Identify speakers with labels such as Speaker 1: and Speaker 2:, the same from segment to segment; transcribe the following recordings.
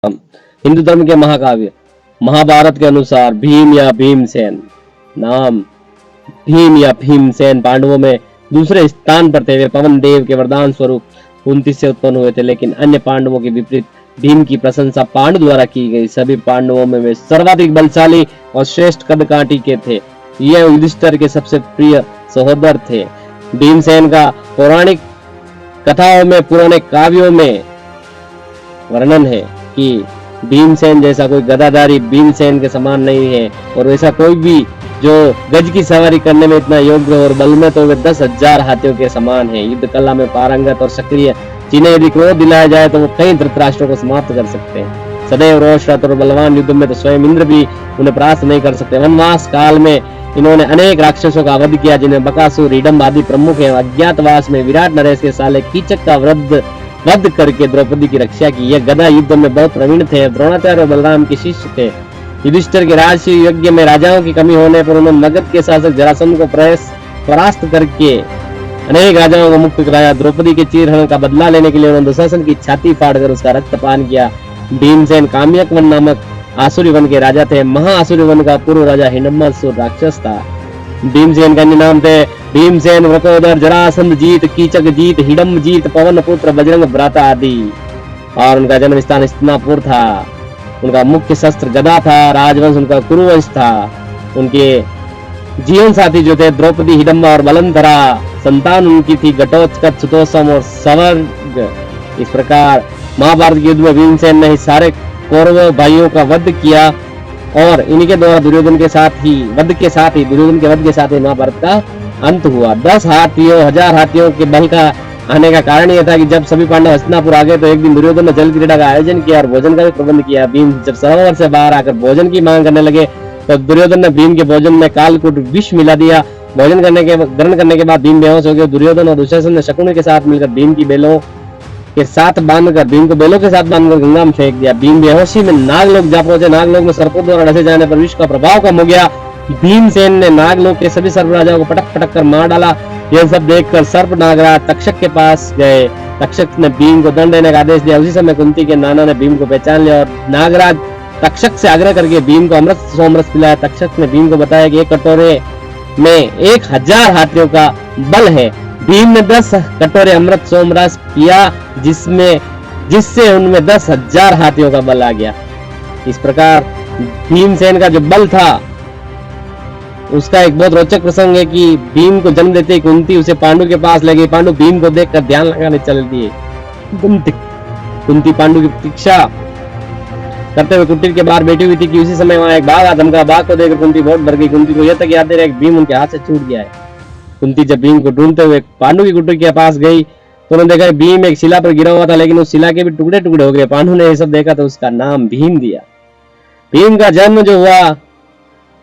Speaker 1: हिंदू धर्म के महाकाव्य महाभारत के अनुसार भीम या भीमसेन नाम भीम या भीमसेन पांडवों में दूसरे स्थान पर थे। वे पवन देव के वरदान स्वरूप कुंती से उत्पन्न हुए थे, लेकिन अन्य पांडवों के विपरीत भीम की प्रशंसा पांडु द्वारा की गई। सभी पांडवों में वे सर्वाधिक बलशाली और श्रेष्ठ कदकाठी के थे। यह युधिष्ठिर के सबसे प्रिय सहोदर थे। भीमसेन का पौराणिक कथाओं में, पुराने काव्यों में वर्णन है कि भीमसेन जैसा कोई गदाधारी भीमसेन के समान नहीं है, और वैसा कोई भी जो गज की सवारी करने में इतना योग्य और बल में तो वे 10,000 हाथियों के समान है। युद्ध कला में पारंगत और सक्रिय, जिन्हें यदि क्रोध दिलाया जाए तो वो कई धृतराष्ट्रों को समाप्त कर सकते हैं। सदैव रोषरत और बलवान युद्ध में तो स्वयं इंद्र भी उन्हें परास्त नहीं कर सकते। वनवास काल में इन्होंने अनेक राक्षसों का वध किया, जिन्हें बकासुर, हिडम्ब आदि प्रमुख है। अज्ञातवास में विराट नरेश के साले कीचक का वध करके द्रौपदी की रक्षा की। यह गदा युद्ध में बहुत प्रवीण थे। द्रोणाचार्य और बलराम के शिष्य थे। युधिष्ठिर के राजसूय यज्ञ में राजाओं की कमी होने पर उन्होंने मगध के शासक जरासंध को परास्त करके अनेक राजाओं को मुक्त कराया। द्रौपदी के चीरहरण का बदला लेने के लिए उन्होंने दुशासन की छाती फाड़कर उसका रक्तपान किया। भीमसेन काम्यक वन नामक आसुरी वन के राजा थे। महाआसुरी वन का पूर्व राजा हिडम्बासुर राक्षस था। भीमसेन का अन्य नाम थे भीमसेन, वृकोदर, जरासंध जीत, कीचक जीत, हिडम्ब जीत, पवन पुत्र, बजरंग भ्राता आदि। और उनका जन्म स्थान हस्तिनापुर था। उनका मुख्य शस्त्र गदा था। राजवंश उनका कुरुवंश था। उनके जीवन साथी जो थे द्रौपदी, हिडम्बा और बलंधरा। संतान उनकी थी घटोत्कच, सुतोषम और सवर्ग। इस प्रकार महाभारत के युद्ध में भीमसेन ने सारे कौरव भाइयों का वध किया, और इनके द्वारा दुर्योधन के वध के साथ ही महाभारत का अंत हुआ। 10 हाथियों, 1000 हाथियों के बल का आने का कारण यह था कि जब सभी पांडव हस्तिनापुर आ गए तो एक दिन दुर्योधन ने जल क्रीड़ा का आयोजन किया और भोजन का भी प्रबंध किया। भीम जब सरोवर से बाहर आकर भोजन की मांग करने लगे तो दुर्योधन ने भीम के भोजन में कालकूट विष मिला दिया। भोजन ग्रहण करने के बाद भीम बेहोश हो गए। दुर्योधन और दुशासन ने शकुनी के साथ मिलकर भीम को बेलों के साथ बांधकर गंगा में फेंक दिया। भीम बेहोशी में नागलोक जा पहुंचे। नागलोक में सर्पों द्वारा डसे जाने पर विष का प्रभाव कम हो गया। भीमसेन ने नागलोक के सभी सर्प राजाओं को पटक पटक कर मार डाला। यह सब देखकर सर्प नागराज तक्षक के पास गए। तक्षक ने भीम को दंड देने का आदेश दिया। उसी समय कुंती के नाना ने भीम को पहचान लिया और नागराज तक्षक से आग्रह करके भीम को अमृत सोमरस पिलाया। तक्षक ने भीम को बताया कि एक कटोरे में 1000 हाथियों का बल है। भीम ने 10 कटोरे अमृत सोमरस पिया, जिससे उनमें 10,000 हाथियों का बल आ गया। इस प्रकार भीमसेन का जो बल था उसका एक बहुत रोचक प्रसंग है कि भीम को जन्म देते ही कुंती उसे पांडु के पास ले गई। पांडु भीम को देखकर ध्यान लगाने चल दिए। कुंती पांडु की प्रतीक्षा करते हुए कुटीर के बाहर बैठी हुई थी कि उसी समय वहां एक बाघ आ धमका। बाघ को देखकर कुंती बहुत डर गई। कुंती को यह तक याद रहा कि भीम उनके हाथ से छूट गया है। कुंती जब भीम को ढूंढते हुए पांडु की कुटीर के पास गई तो उन्होंने देखा भीम एक शिला पर गिरा हुआ था, लेकिन उस शिला के भी टुकड़े टुकड़े हो गए। पांडु ने यह सब देखा तो उसका नाम भीम दिया। भीम का जन्म जो हुआ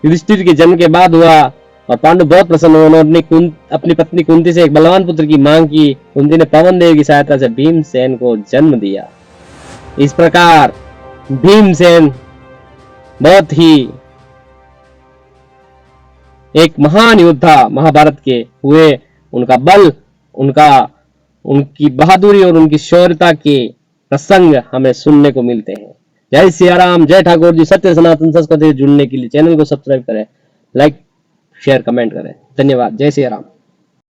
Speaker 1: युधिष्ठिर के जन्म के बाद हुआ, और पांडु बहुत प्रसन्न हुए। उन्होंने अपनी पत्नी कुंती से एक बलवान पुत्र की मांग की। कुंती ने पवन देव की सहायता से भीमसेन को जन्म दिया। इस प्रकार भीमसेन बहुत ही एक महान योद्धा महाभारत के हुए। उनका बल, उनकी बहादुरी और उनकी शौर्यता के प्रसंग हमें सुनने को मिलते हैं। जय सिया राम, जय ठाकुर जी। सत्य सनातन संस्कृति से जुड़ने के लिए चैनल को सब्सक्राइब करें, लाइक शेयर कमेंट करें। धन्यवाद। जय सिया राम।